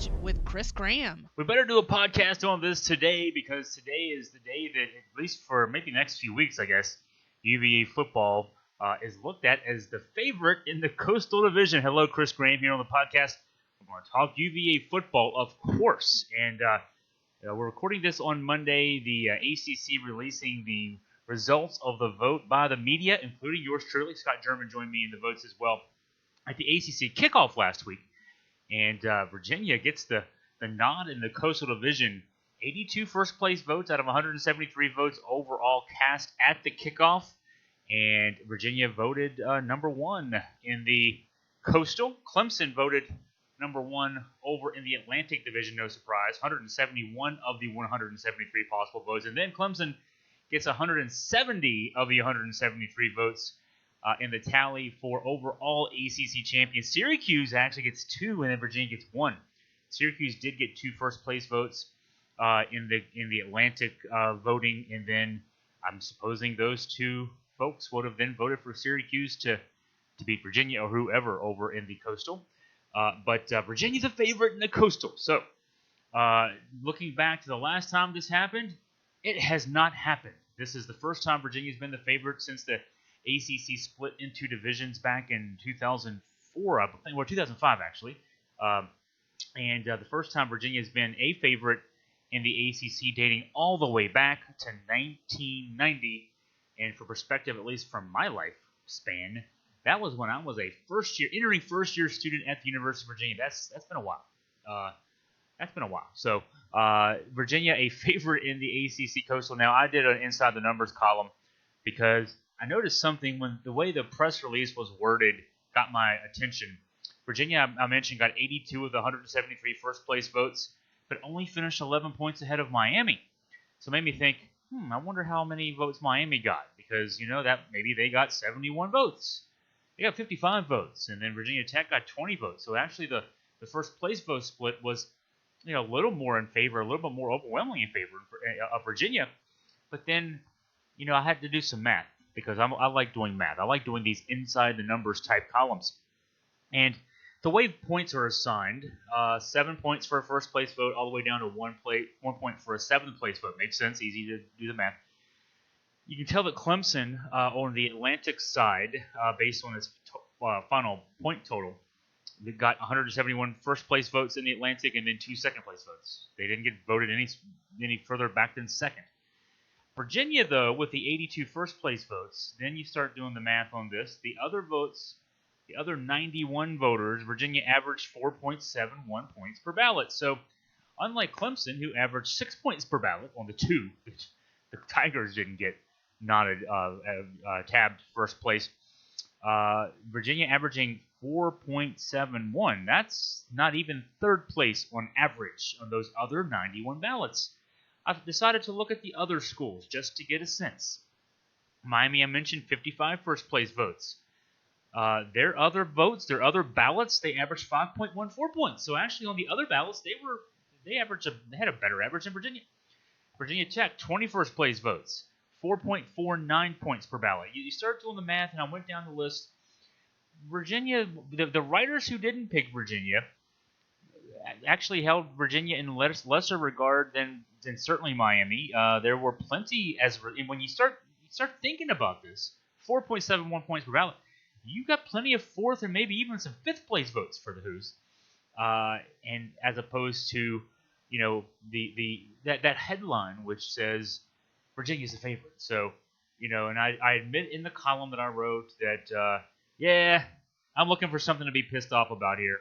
College with Chris Graham. We better do a podcast on this today because today is the day that, at least for maybe the next few weeks, I guess, UVA Football is looked at as the favorite in the Coastal Division. Hello, Chris Graham here on the podcast. We're going to talk UVA Football, of course. And we're recording this on Monday, the ACC releasing the results of the vote by the media, including yours truly. Scott German joined me in the votes as well at the ACC kickoff last week. And Virginia gets the nod in the Coastal Division. 82 first-place votes out of 173 votes overall cast at the kickoff. And Virginia voted number one in the Coastal. Clemson voted number one over in the Atlantic Division, no surprise. 171 of the 173 possible votes. And then Clemson gets 170 of the 173 votes in the tally for overall ACC champions. Syracuse actually gets two, and then Virginia gets one. Syracuse did get two first-place votes in the Atlantic voting, and then I'm supposing those two folks would have then voted for Syracuse to beat Virginia or whoever over in the Coastal. But Virginia's a favorite in the Coastal. So looking back to the last time this happened, it has not happened. This is the first time Virginia's been the favorite since the ACC split into divisions back in 2004, I think, or 2005 actually. And the first time Virginia's been a favorite in the ACC dating all the way back to 1990. And for perspective, at least from my life span, that was when I was a entering first year student at the University of Virginia. That's been a while. So Virginia a favorite in the ACC Coastal. Now I did an inside the numbers column because I noticed something when the way the press release was worded got my attention. Virginia, I mentioned, got 82 of the 173 first-place votes, but only finished 11 points ahead of Miami. So it made me think, I wonder how many votes Miami got, because, that maybe they got 71 votes. They got 55 votes, and then Virginia Tech got 20 votes. So actually the first-place vote split was, a little more in favor, a little bit more overwhelmingly in favor of Virginia. But then, I had to do some math. Because I like doing math. I like doing these inside the numbers type columns. And the way points are assigned, 7 points for a first place vote, all the way down to 1 point for a seventh place vote. Makes sense, easy to do the math. You can tell that Clemson on the Atlantic side, based on its final point total, they got 171 first place votes in the Atlantic and then 2 second place votes. They didn't get voted any further back than second. Virginia, though, with the 82 first-place votes, then you start doing the math on this. The other votes, the other 91 voters, Virginia averaged 4.71 points per ballot. So, unlike Clemson, who averaged 6 points per ballot on the two, the Tigers didn't get tabbed first place. Virginia averaging 4.71. That's not even third place on average on those other 91 ballots. I've decided to look at the other schools just to get a sense. Miami, I mentioned 55 first-place votes. Their other ballots, they averaged 5.14 points. So actually, on the other ballots, they had a better average than Virginia. Virginia Tech, 20 first-place votes, 4.49 points per ballot. You start doing the math, and I went down the list. Virginia, the writers who didn't pick Virginia actually held Virginia in lesser regard than certainly Miami. There were plenty when you start thinking about this, 4.71 points per ballot. You got plenty of fourth and maybe even some fifth place votes for the Hoos, and as opposed to that headline which says Virginia's the favorite. So and I admit in the column that I wrote that I'm looking for something to be pissed off about here.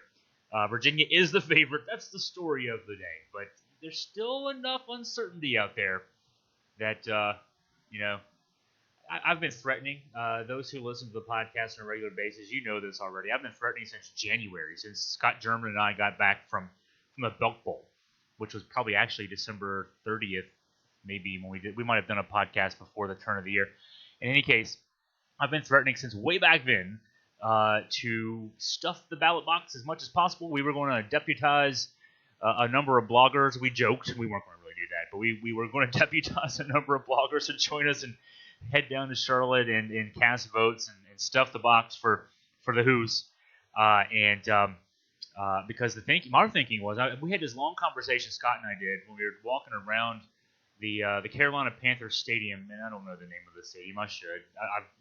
Virginia is the favorite. That's the story of the day. But there's still enough uncertainty out there that, I've been threatening. Those who listen to the podcast on a regular basis, you know this already. I've been threatening since January, since Scott German and I got back from the Belk Bowl, which was probably actually December 30th, maybe when we might have done a podcast before the turn of the year. In any case, I've been threatening since way back then to stuff the ballot box as much as possible. We were going to deputize a number of bloggers. We joked. We weren't going to really do that, but we were going to deputize a number of bloggers to join us and head down to Charlotte and cast votes and stuff the box for the Hoos. Because our thinking was, we had this long conversation, Scott and I did, when we were walking around the Carolina Panthers Stadium, and I don't know the name of the stadium. I should.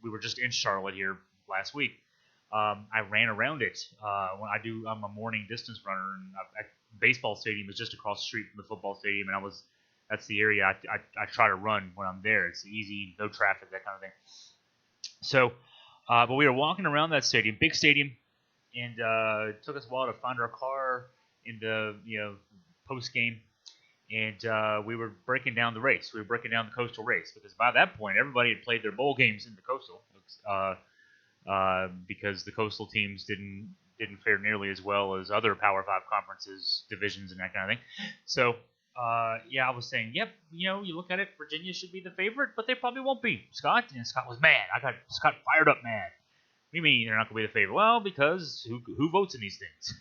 We were just in Charlotte here last week. I ran around it. I'm a morning distance runner, and baseball stadium is just across the street from the football stadium, and that's the area I try to run when I'm there. It's easy, no traffic, that kind of thing. So, but we were walking around that stadium, big stadium, and it took us a while to find our car in the post game, and we were breaking down the race. We were breaking down the Coastal race because by that point everybody had played their bowl games in the Coastal, because the Coastal teams didn't fare nearly as well as other Power 5 conferences, divisions, and that kind of thing. So. I was saying, yep, you look at it, Virginia should be the favorite, but they probably won't be, Scott. And Scott was mad. I got Scott fired up mad. What do you mean they're not going to be the favorite? Well, because who votes in these things?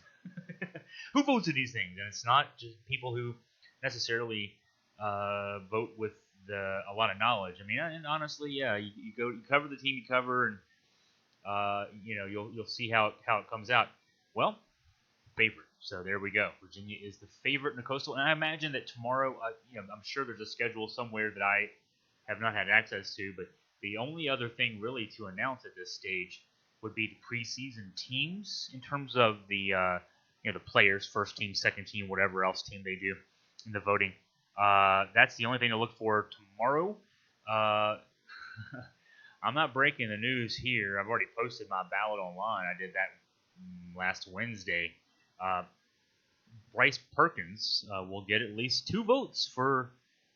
Who votes in these things? And it's not just people who necessarily vote with a lot of knowledge. I mean, and honestly, yeah, you cover the team you cover, and you'll see how it comes out. Well, favorite. So there we go. Virginia is the favorite in the Coastal, and I imagine that tomorrow, I'm sure there's a schedule somewhere that I have not had access to, but the only other thing really to announce at this stage would be the preseason teams in terms of the players, first team, second team, whatever else team they do in the voting. That's the only thing to look for tomorrow. I'm not breaking the news here. I've already posted my ballot online. I did that last Wednesday. Bryce Perkins will get at least 2 votes for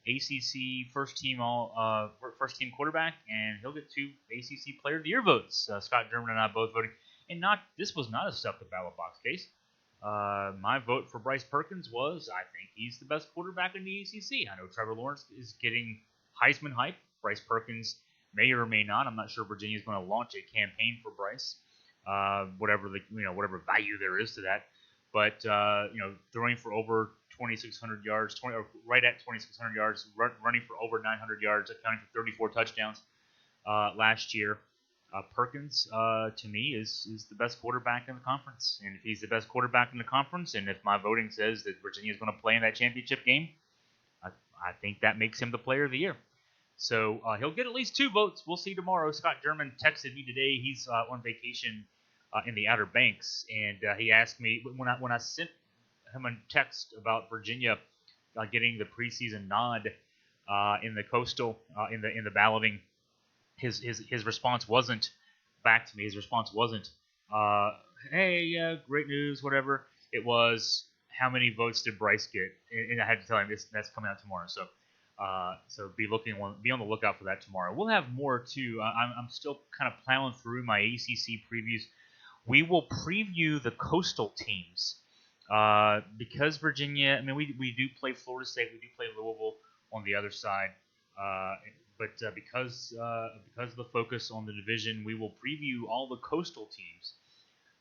ACC first team quarterback, and he'll get 2 ACC Player of the Year votes. Scott German and I both voting, and this was not a stuff the ballot box case. My vote for Bryce Perkins was, I think he's the best quarterback in the ACC. I know Trevor Lawrence is getting Heisman hype. Bryce Perkins may or may not. I'm not sure Virginia's going to launch a campaign for Bryce. Whatever value there is to that. But, throwing for over 2,600 yards, right at 2,600 yards, running for over 900 yards, accounting for 34 touchdowns last year. Perkins, to me, is the best quarterback in the conference. And if he's the best quarterback in the conference, and if my voting says that Virginia is going to play in that championship game, I think that makes him the Player of the Year. So he'll get at least 2 votes. We'll see tomorrow. Scott German texted me today. He's on vacation in the Outer Banks, and he asked me when I sent him a text about Virginia getting the preseason nod in the Coastal in the balloting. His response wasn't back to me. His response wasn't, "Hey, great news," whatever. It was, "How many votes did Bryce get?" And I had to tell him that's coming out tomorrow. So be on the lookout for that tomorrow. We'll have more too. I'm still kind of plowing through my ACC previews. We will preview the Coastal teams because Virginia. I mean, we do play Florida State, we do play Louisville on the other side, but because of the focus on the division, we will preview all the Coastal teams,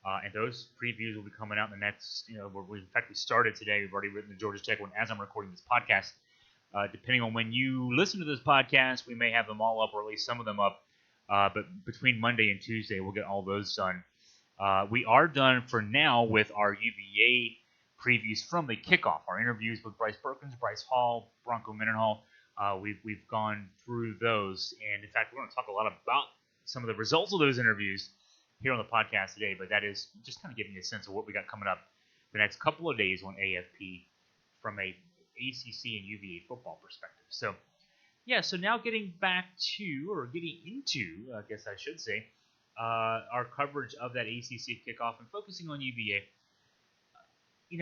and those previews will be coming out in the next. In fact, we started today. We've already written the Georgia Tech one as I'm recording this podcast. Depending on when you listen to this podcast, we may have them all up, or at least some of them up. But between Monday and Tuesday, we'll get all those done. We are done for now with our UVA previews from the kickoff. Our interviews with Bryce Perkins, Bryce Hall, Bronco Mendenhall. We've gone through those, and in fact, we're going to talk a lot about some of the results of those interviews here on the podcast today. But that is just kind of giving you a sense of what we got coming up the next couple of days on AFP from a ACC and UVA football perspective. So, so now getting into, I guess I should say, our coverage of that ACC kickoff and focusing on UVA.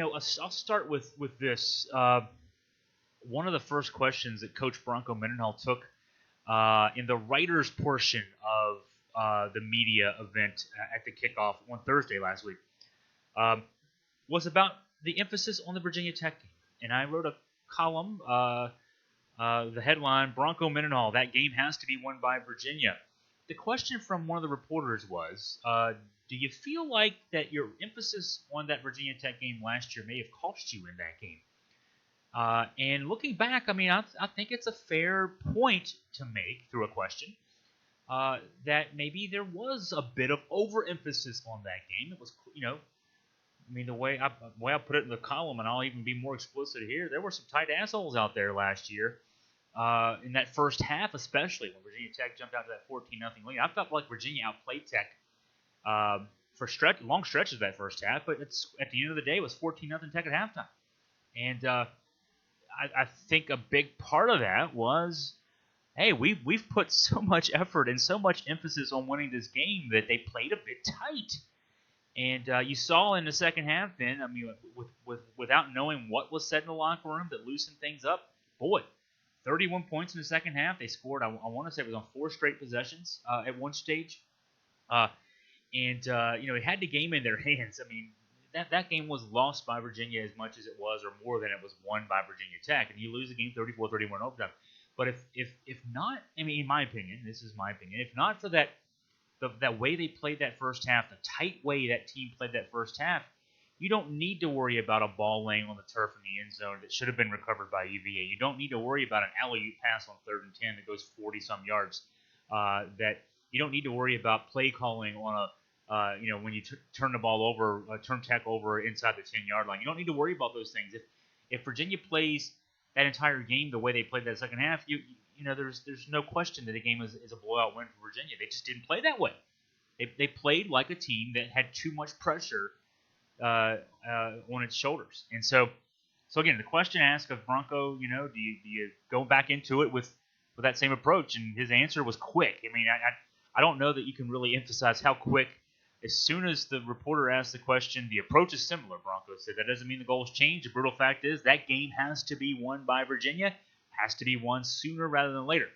I'll start with this. One of the first questions that Coach Bronco Mendenhall took in the writers' portion of the media event at the kickoff on Thursday last week was about the emphasis on the Virginia Tech game. And I wrote a column, the headline, Bronco Mendenhall, that game has to be won by Virginia. The question from one of the reporters was, do you feel like that your emphasis on that Virginia Tech game last year may have cost you in that game? And looking back, I mean, I think it's a fair point to make through a question that maybe there was a bit of overemphasis on that game. It was, I mean, the way I put it in the column, and I'll even be more explicit here, there were some tight assholes out there last year in that first half, especially when Virginia Tech jumped out to that 14-0 lead. I felt like Virginia outplayed Tech for long stretches of that first half, but at the end of the day, it was 14-0 Tech at halftime. And I think a big part of that was, hey, we've put so much effort and so much emphasis on winning this game that they played a bit tight. And you saw in the second half, then, I mean, without knowing what was said in the locker room that loosened things up, boy, 31 points in the second half. They scored, I want to say it was on 4 straight possessions at one stage. It had the game in their hands. I mean, that game was lost by Virginia as much as it was, or more than it was won by Virginia Tech. And you lose the game 34-31 in overtime. But if not, I mean, in my opinion, this is my opinion, if not for that way they played that first half, the tight way that team played that first half, you don't need to worry about a ball laying on the turf in the end zone that should have been recovered by UVA. You don't need to worry about an alley-oop pass on 3rd and 10 that goes 40-some yards. That you don't need to worry about play calling on when you turn the ball over, turn Tech over inside the 10-yard line. You don't need to worry about those things. If Virginia plays that entire game the way they played that second half, there's no question that the game is a blowout win for Virginia. They just didn't play that way. They played like a team that had too much pressure on its shoulders. And so again, the question asked of Bronco, do you go back into it with that same approach? And his answer was quick. I mean, I don't know that you can really emphasize how quick. As soon as the reporter asked the question, the approach is similar, Bronco said. That doesn't mean the goals change. The brutal fact is that game has to be won by Virginia, has to be won sooner rather than later.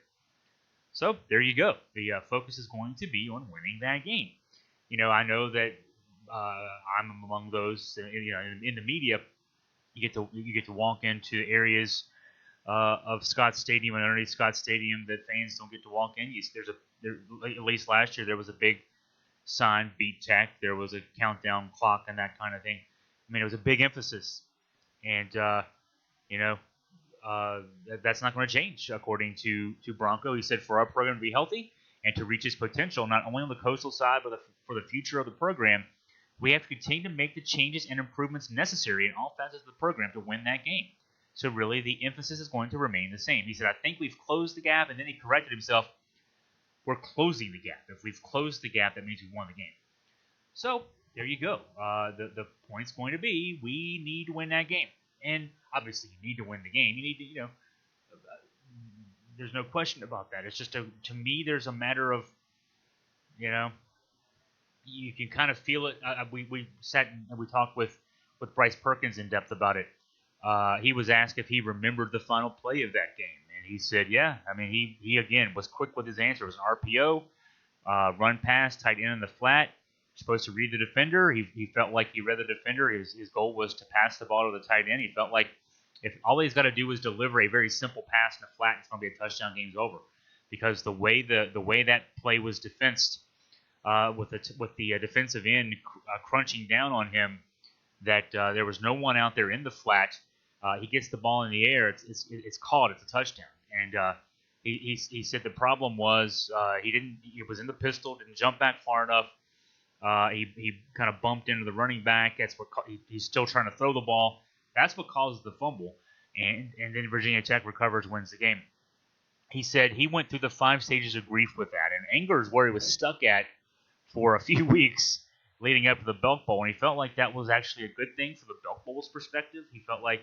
So there you go. The focus is going to be on winning that game. I know that I'm among those. In the media, you get to walk into areas of Scott Stadium and underneath Scott Stadium that fans don't get to walk in. At least last year there was a big sign, beat Tech. There was a countdown clock and that kind of thing. I mean, it was a big emphasis, and that's not going to change, according to Bronco. He said, for our program to be healthy and to reach its potential, not only on the Coastal side, but for the future of the program, we have to continue to make the changes and improvements necessary in all facets of the program to win that game. So really, the emphasis is going to remain the same. He said, I think we've closed the gap, and then he corrected himself. We're closing the gap. If we've closed the gap, that means we've won the game. So there you go. The point's going to be, we need to win that game. And obviously, you need to win the game. You need to, there's no question about that. It's just, to me, there's a matter of, you can kind of feel it. We sat and we talked with Bryce Perkins in depth about it. He was asked if he remembered the final play of that game. And he said, yeah. I mean, he again, was quick with his answer. It was an RPO, run pass, tight end in the flat. Supposed to read the defender. He felt like he read the defender. His goal was to pass the ball to the tight end. He felt like if all he's got to do is deliver a very simple pass in the flat, it's going to be a touchdown. Game's over. Because the way that play was defensed, with the defensive end crunching down on him, that there was no one out there in the flat. He gets the ball in the air. It's caught. It's a touchdown. And he said the problem was he was in the pistol, didn't jump back far enough. He kind of bumped into the running back. That's what he's still trying to throw the ball. That's what causes the fumble. And then Virginia Tech recovers, wins the game. He said he went through the 5 stages of grief with that, and anger is where he was stuck at for a few weeks leading up to the Belk Bowl, and he felt like that was actually a good thing for the Belk Bowl's perspective. He felt like,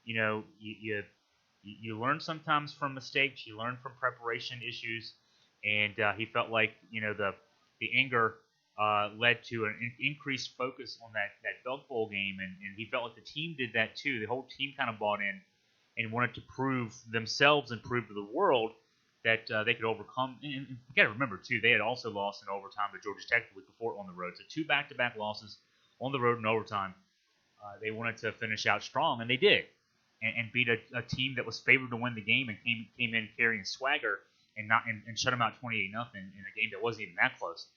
you learn sometimes from mistakes, you learn from preparation issues, and he felt like, the anger led to an increased focus on that Belk Bowl game, and he felt like the team did that too. The whole team kind of bought in and wanted to prove themselves and prove to the world that they could overcome. And you got to remember, too, they had also lost in overtime to Georgia Tech the week before on the road. So 2 back-to-back losses on the road in overtime. They wanted to finish out strong, and they did, and beat a team that was favored to win the game and came in carrying swagger and shut them out 28-0 in a game that wasn't even that close.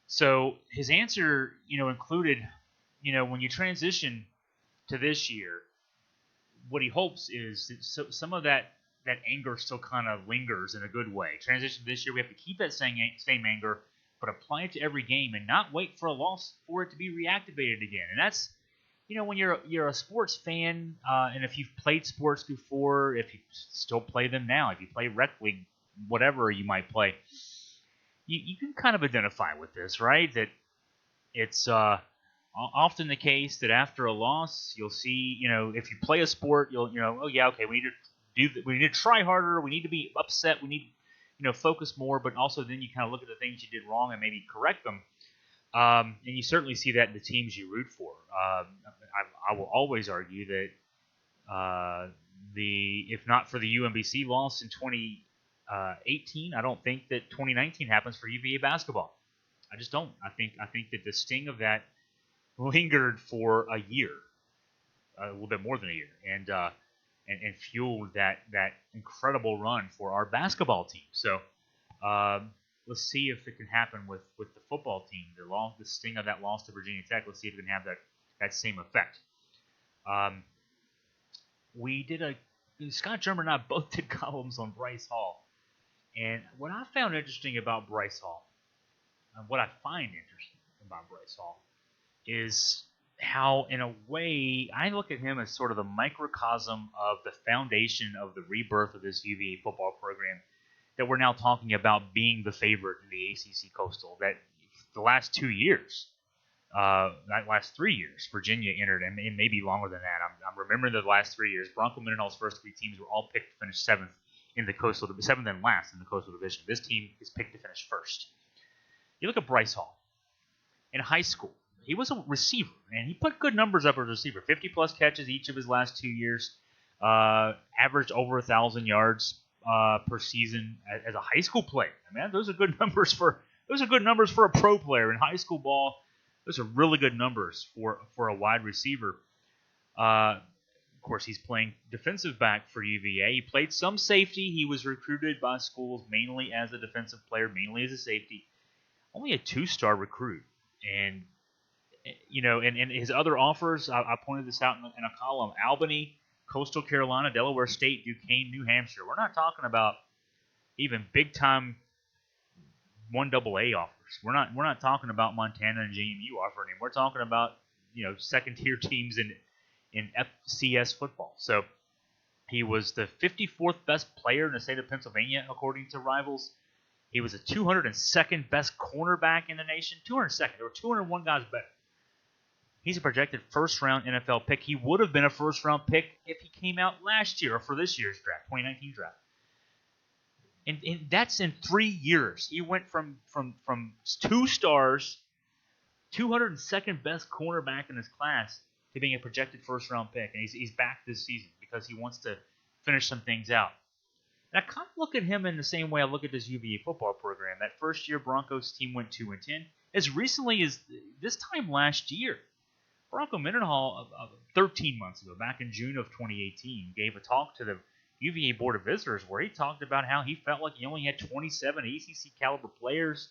So his answer, included, when you transition to this year, what he hopes is that some of that anger still kind of lingers in a good way. Transition to this year, we have to keep that same anger, but apply it to every game and not wait for a loss for it to be reactivated again. And that's, when you're a sports fan, and if you've played sports before, if you still play them now, if you play rec league, whatever you might play, you can kind of identify with this, right? That it's often the case that after a loss, you'll see, if you play a sport, oh yeah, okay, we need to try harder, we need to be upset, we need, focus more, but also then you kind of look at the things you did wrong and maybe correct them. And you certainly see that in the teams you root for. I will always argue that if not for the UMBC loss in 2018, I don't think that 2019 happens for UVA basketball. I just don't. I think that the sting of that lingered for a year, a little bit more than a year, and fueled that incredible run for our basketball team. So let's see if it can happen with the football team. The sting of that loss to Virginia Tech. Let's see if it can have that same effect. Scott German and I both did columns on Bryce Hall, and what I found interesting about Bryce Hall, and what I find interesting about Bryce Hall, is how, in a way, I look at him as sort of the microcosm of the foundation of the rebirth of this UVA football program that we're now talking about being the favorite in the ACC Coastal. That the last 2 years, last 3 years, Virginia entered, and maybe longer than that. I'm remembering the last 3 years. Bronco Mendenhall's first 3 teams were all picked to finish 7th in the Coastal, 7th and last in the Coastal Division. This team is picked to finish first. You look at Bryce Hall. In high school, he was a receiver, and he put good numbers up as a receiver. 50-plus catches each of his last 2 years, averaged over 1,000 yards per season as a high school player. Man, those are good numbers for a pro player in high school ball. Those are really good numbers for a wide receiver. Of course, he's playing defensive back for UVA. He played some safety. He was recruited by schools mainly as a defensive player, mainly as a safety. Only a 2-star recruit. And, and his other offers, I pointed this out in a column: Albany, Coastal Carolina, Delaware State, Duquesne, New Hampshire. We're not talking about even big-time 1AA offers. We're not talking about Montana and JMU offering him. We're talking about, second-tier teams in FCS football. So he was the 54th best player in the state of Pennsylvania, according to Rivals. He was the 202nd best cornerback in the nation. 202nd. There were 201 guys better. He's a projected first-round NFL pick. He would have been a first-round pick if he came out last year or for this year's draft, 2019 draft. And that's in 3 years. He went from 2 stars, 202nd best cornerback in his class, to being a projected first-round pick. And he's back this season because he wants to finish some things out. And I kind of look at him in the same way I look at this UVA football program. That first year, Broncos team went 2-10. As recently as this time last year, Bronco Mendenhall, 13 months ago, back in June of 2018, gave a talk to the UVA Board of Visitors where he talked about how he felt like he only had 27 ACC caliber players.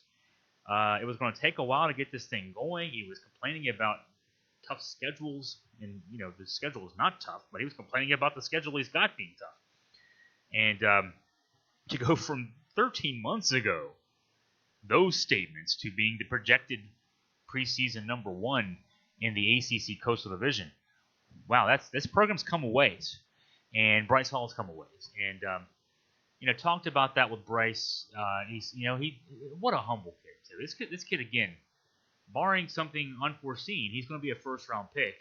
It was going to take a while to get this thing going. He was complaining about tough schedules, and the schedule is not tough, but he was complaining about the schedule he's got being tough. And to go from 13 months ago, those statements, to being the projected preseason number 1 in the ACC Coastal Division, wow, this program's come a ways, and Bryce Hall's come a ways. And talked about that with Bryce. What a humble kid too. This kid again, barring something unforeseen, he's going to be a first-round pick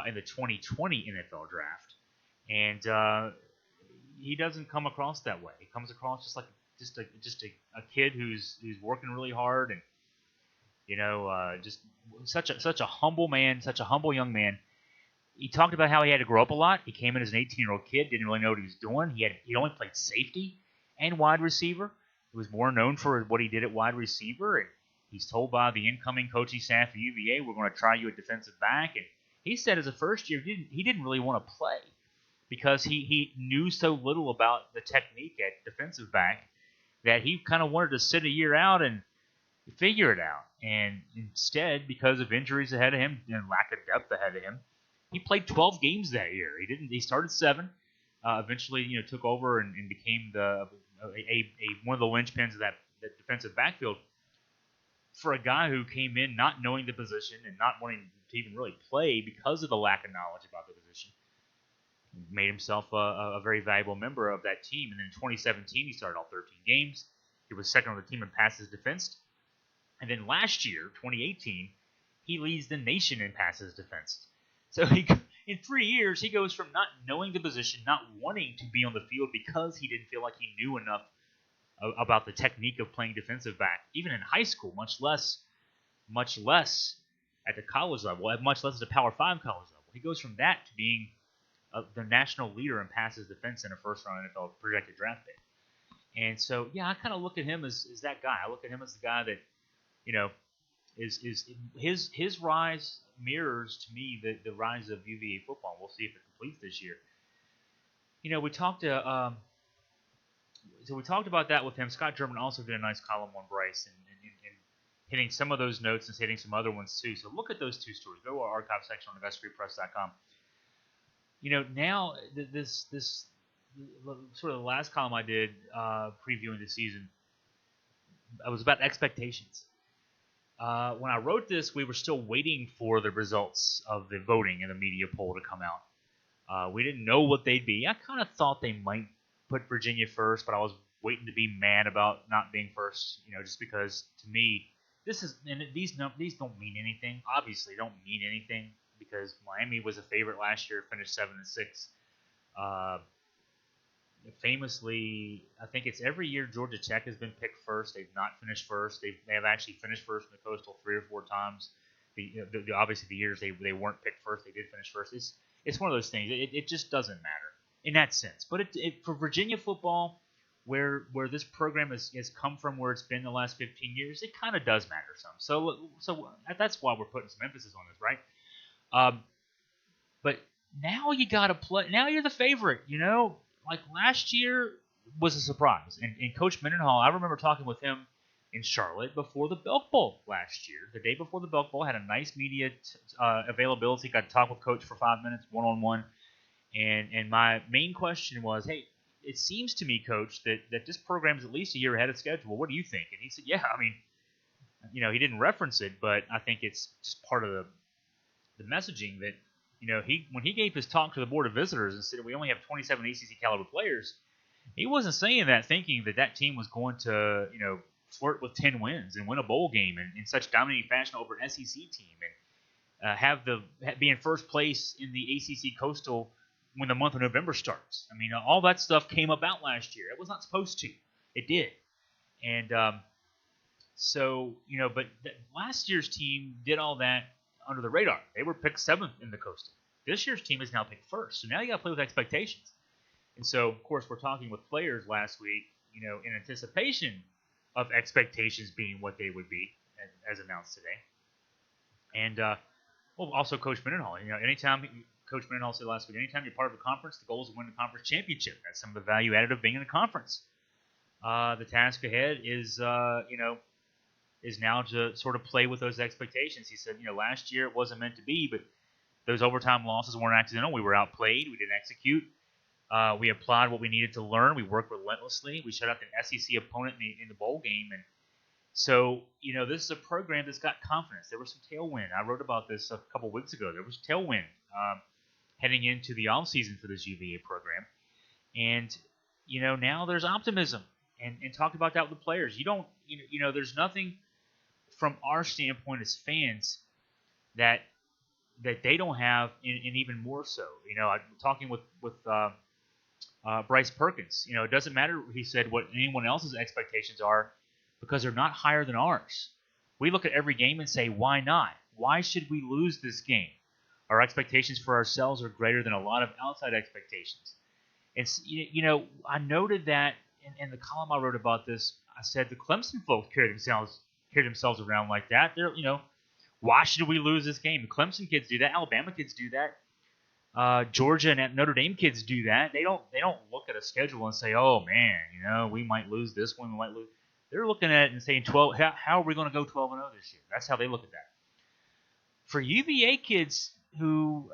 in the 2020 NFL draft, and he doesn't come across that way. He comes across just a kid who's working really hard, and just such a humble man, such a humble young man. He talked about how he had to grow up a lot. He came in as an 18-year-old kid, didn't really know what he was doing. He only played safety and wide receiver. He was more known for what he did at wide receiver, and he's told by the incoming coaching staff at UVA, "We're going to try you at defensive back." And he said as a first year, he didn't really want to play, because he knew so little about the technique at defensive back that he kind of wanted to sit a year out and figure it out. And instead, because of injuries ahead of him and lack of depth ahead of him, he played 12 games that year. He started 7. Eventually, took over and became one of the linchpins of that defensive backfield. for a guy who came in not knowing the position and not wanting to even really play because of the lack of knowledge about the position, made himself a very valuable member of that team. And then in 2017, he started all 13 games. He was second on the team in passes defensed. And then last year, 2018, he leads the nation in passes defensed. So in 3 years, he goes from not knowing the position, not wanting to be on the field because he didn't feel like he knew enough about the technique of playing defensive back, even in high school, much less at the college level, much less at the Power 5 college level. He goes from that to being the national leader in passes defense in a first-round NFL projected draft pick. And so, yeah, I kind of look at him as that guy. I look at him as the guy that, is his rise mirrors to me the rise of UVA football. We'll see if it completes this year. We talked we talked about that with him. Scott German also did a nice column on Bryce and hitting some of those notes and hitting some other ones too. So look at those two stories. Go to our archive section on InvestorFreePress.com. Now this sort of the last column I did previewing the season, it was about expectations. When I wrote this, we were still waiting for the results of the voting and the media poll to come out. We didn't know what they'd be. I kind of thought they might put Virginia first, but I was waiting to be mad about not being first, just because to me, these don't mean anything. Obviously, don't mean anything because Miami was a favorite last year, finished 7-6. Famously, I think it's every year Georgia Tech has been picked first. They've not finished first. They have actually finished first in the Coastal 3 or 4 times. Obviously, the years they weren't picked first, they did finish first. It's one of those things. It just doesn't matter in that sense. But for Virginia football, where this program has come from, where it's been the last 15 years, it kind of does matter some. So that's why we're putting some emphasis on this, right? But now you got to play. Now you're the favorite, Like last year was a surprise. And Coach Mendenhall, I remember talking with him in Charlotte before the Belk Bowl last year. The day before the Belk Bowl, had a nice media availability. Got to talk with Coach for 5 minutes, one-on-one. And my main question was, hey, it seems to me, Coach, that this program is at least a year ahead of schedule. What do you think? And he said, yeah, I mean, he didn't reference it, but I think it's just part of the messaging that, when he gave his talk to the Board of Visitors and said we only have 27 ACC caliber players, he wasn't saying that thinking that team was going to, flirt with 10 wins and win a bowl game in such dominating fashion over an SEC team and be in first place in the ACC Coastal when the month of November starts. I mean, all that stuff came about last year. It was not supposed to. It did. And but last year's team did all that under the radar. They were picked 7th in the Coastal. This year's team is now picked first. So now you got to play with expectations. And so, of course, we're talking with players last week, in anticipation of expectations being what they would be, as announced today. And, also Coach Mendenhall. Anytime Coach Mendenhall said last week, anytime you're part of a conference, the goal is to win the conference championship. That's some of the value added of being in a conference. The task ahead is now to sort of play with those expectations. He said, last year it wasn't meant to be, but those overtime losses weren't accidental. We were outplayed. We didn't execute. We applied what we needed to learn. We worked relentlessly. We shut out an SEC opponent in the bowl game. And so, this is a program that's got confidence. There was some tailwind. I wrote about this a couple weeks ago. There was tailwind heading into the offseason for this UVA program. And, now there's optimism. And talked about that with the players. There's nothing from our standpoint as fans that they don't have, and even more so. I'm talking with Bryce Perkins. It doesn't matter, he said, what anyone else's expectations are because they're not higher than ours. We look at every game and say, why not? Why should we lose this game? Our expectations for ourselves are greater than a lot of outside expectations. It's, I noted that in the column I wrote about this. I said the Clemson folks carried themselves around like that. They're, why should we lose this game? Clemson kids do that. Alabama kids do that. Georgia and Notre Dame kids do that. They don't look at a schedule and say, oh man, we might lose this one. We might lose. They're looking at it and saying, 12. How are we going to go 12-0 this year? That's how they look at that. For UVA kids who,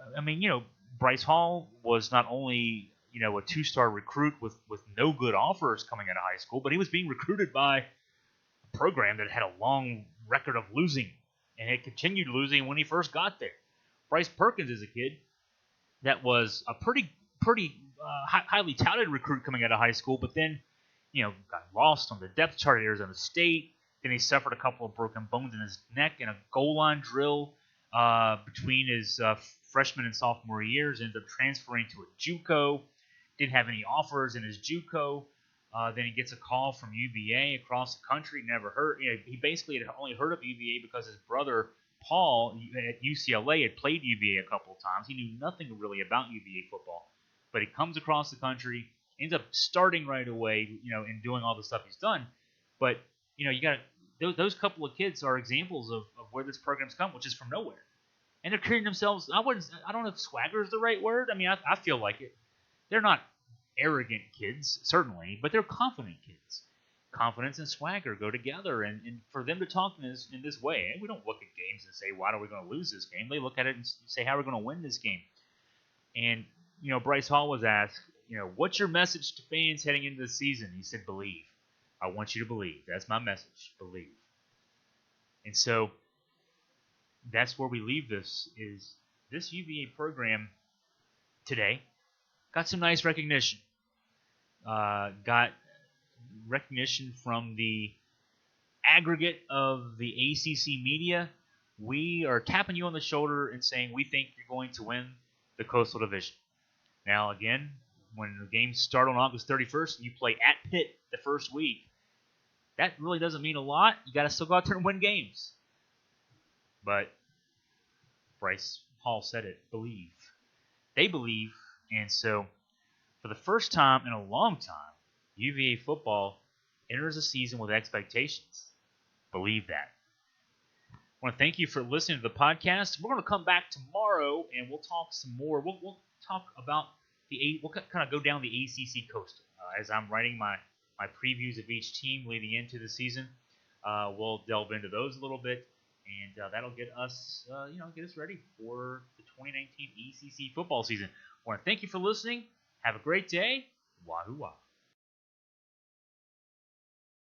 Bryce Hall was not only a 2-star recruit with no good offers coming out of high school, but he was being recruited by a program that had a long record of losing, and it continued losing when he first got there. Bryce Perkins is a kid that was a pretty highly touted recruit coming out of high school, but then got lost on the depth chart at Arizona State. Then he suffered a couple of broken bones in his neck in a goal line drill between his freshman and sophomore years. Ended up transferring to a JUCO. Didn't have any offers in his JUCO. Then he gets a call from UVA across the country. Never heard. He basically had only heard of UVA because his brother Paul at UCLA had played UVA a couple of times. He knew nothing really about UVA football, but he comes across the country, ends up starting right away, and doing all the stuff he's done. But you got those couple of kids are examples of where this program's come, which is from nowhere, and they're carrying themselves. I don't know if swagger is the right word. I mean, I feel like it. They're not arrogant kids, certainly, but they're confident kids. Confidence and swagger go together, and for them to talk in this way, we don't look at games and say, why are we going to lose this game? They look at it and say, how are we going to win this game? And, Bryce Hall was asked, what's your message to fans heading into the season? He said, believe. I want you to believe. That's my message, believe. And so that's where we leave this, is this UVA program today got some nice recognition. Got recognition from the aggregate of the ACC media. We are tapping you on the shoulder and saying we think you're going to win the Coastal Division. Now, again, when the games start on August 31st and you play at Pitt the first week, that really doesn't mean a lot. You got to still go out there and win games. But Bryce Hall said it, believe. They believe, and so for the first time in a long time, UVA football enters a season with expectations. Believe that. I want to thank you for listening to the podcast. We're going to come back tomorrow and we'll talk some more. We'll talk about we'll kind of go down the ACC Coastal as I'm writing my previews of each team leading into the season. We'll delve into those a little bit, and that'll get us ready for the 2019 ACC football season. I want to thank you for listening. Have a great day. Wahoo wah.